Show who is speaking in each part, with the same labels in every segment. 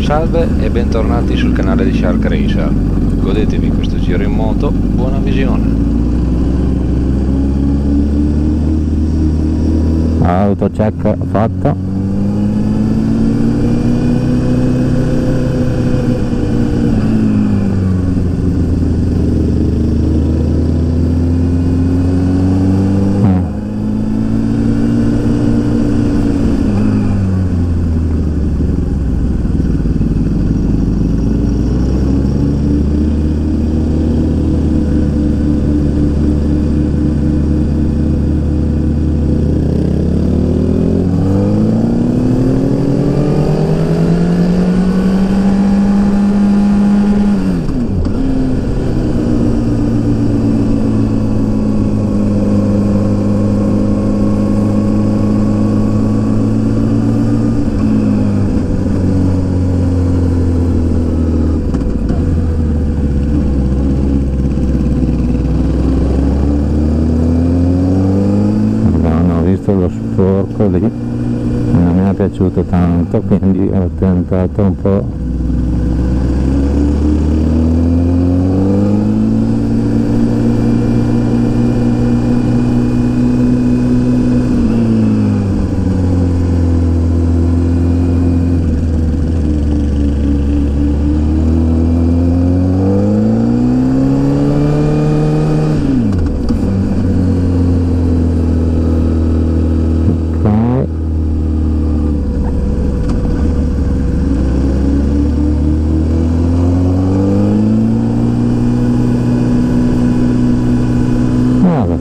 Speaker 1: Salve e bentornati sul canale di Shark Racer. Godetevi questo giro in moto, buona visione.
Speaker 2: Auto check fatto. Lo sporco lì non mi è piaciuto tanto, quindi ho tentato un po'.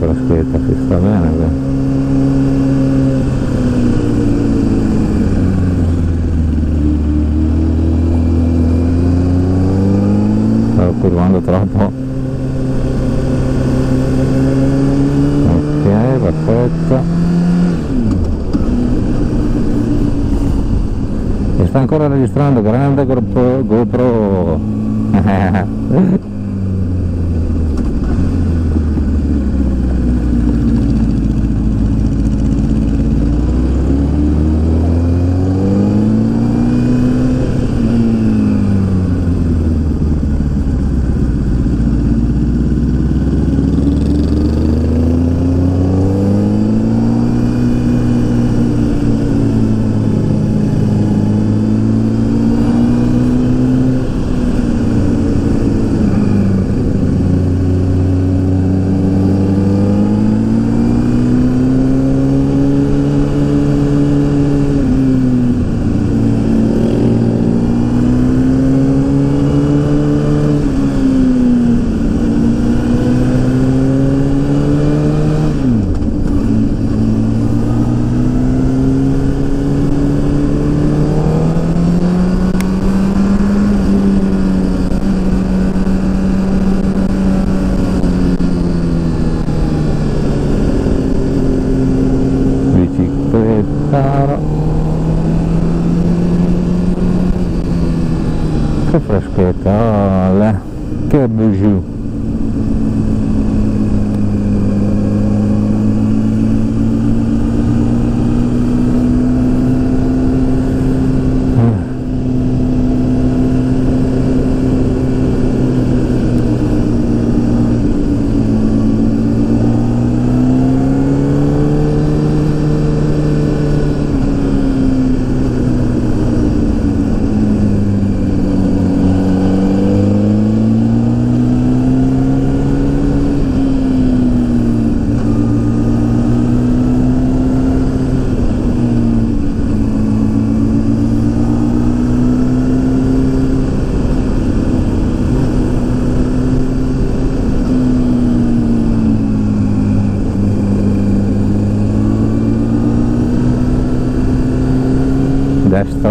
Speaker 2: Aspetta, si sta bene, stavo curvando troppo. Ok, perfetto. E sta ancora registrando, grande GoPro. Che freschetta, che bijou.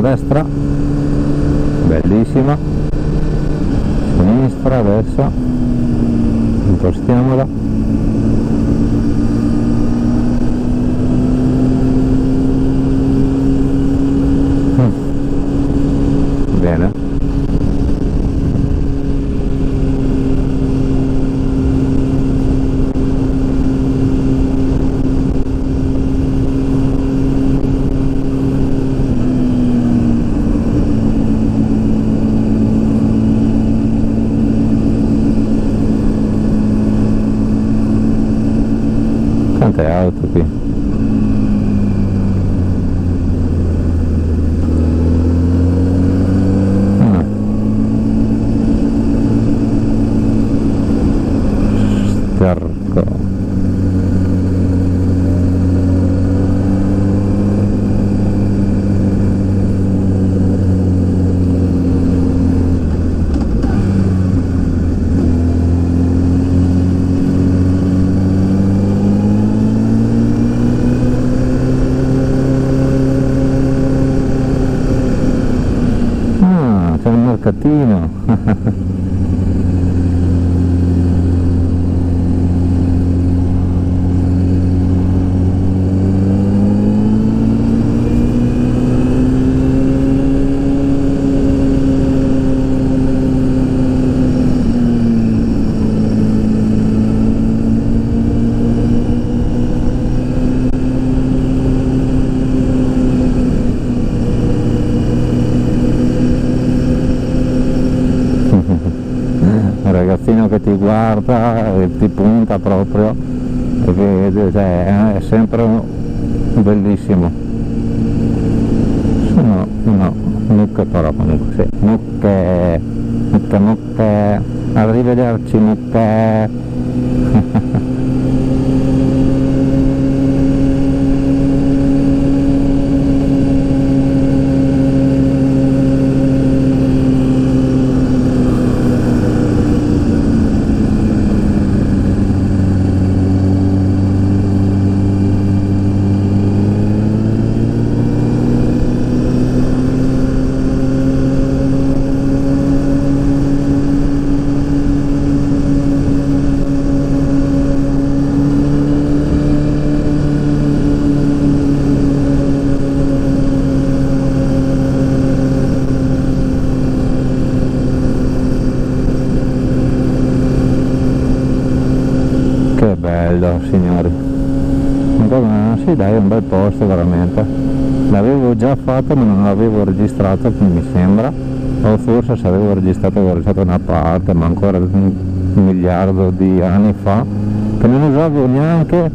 Speaker 2: Destra, bellissima, sinistra adesso, impostiamola, bene. tante auto qui. Ah. Sterco. C'è un mercatino. Un ragazzino che ti guarda e ti punta proprio e vede, cioè, è sempre bellissimo. No, mucche però comunque, sì, mucche, arrivederci mucche. Che bello, signori. Madonna, sì, dai, è un bel posto veramente. L'avevo già fatto ma non l'avevo registrato, mi sembra, o forse se avevo registrato una parte, ma ancora un miliardo di anni fa, che non usavo neanche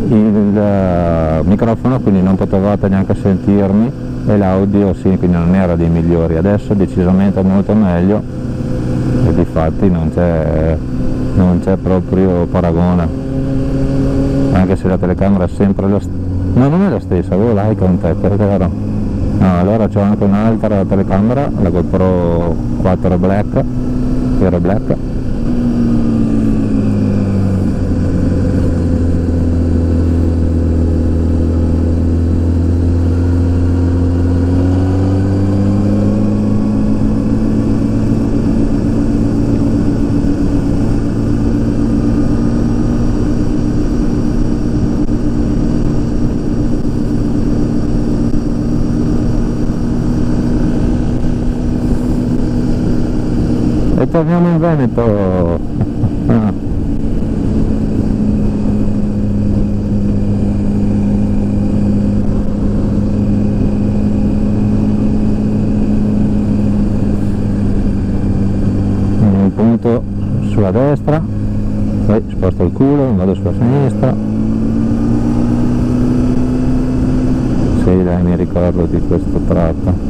Speaker 2: il microfono, quindi non potevate neanche sentirmi, e l'audio sì, quindi non era dei migliori. Adesso è decisamente molto meglio e difatti non c'è proprio paragone, anche se la telecamera è sempre la stessa. No, non è la stessa, avevo l'Icon te, perché vero? No, allora c'ho anche un'altra telecamera, la GoPro 4 Black, era black. E torniamo in Veneto. Ah. Un punto sulla destra, poi sposto il culo, vado sulla sinistra. Sì, dai, mi ricordo di questo tratto.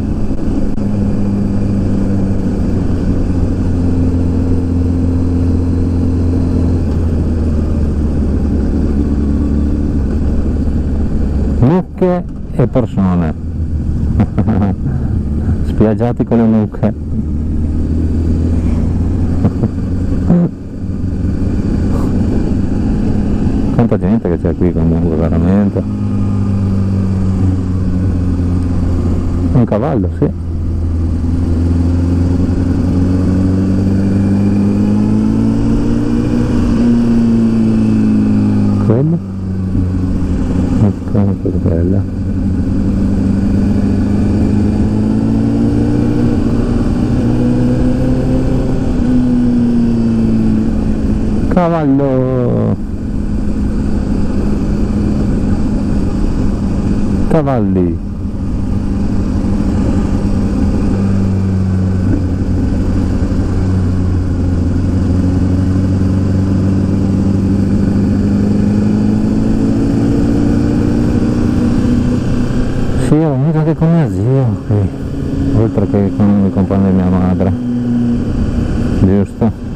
Speaker 2: Mucche e persone spiaggiati con le mucche. Quanta gente che c'è qui comunque, veramente. Un cavallo, sì. Quello? Che bella. Cavallo. Cavalli. oltre che con il compagno di mia madre, giusto?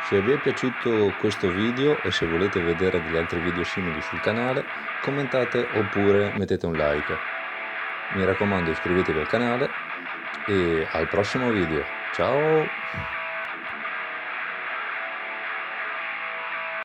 Speaker 1: Se vi è piaciuto questo video e se volete vedere degli altri video simili sul canale, commentate oppure mettete un like. Mi raccomando, iscrivetevi al canale e al prossimo video. Ciao!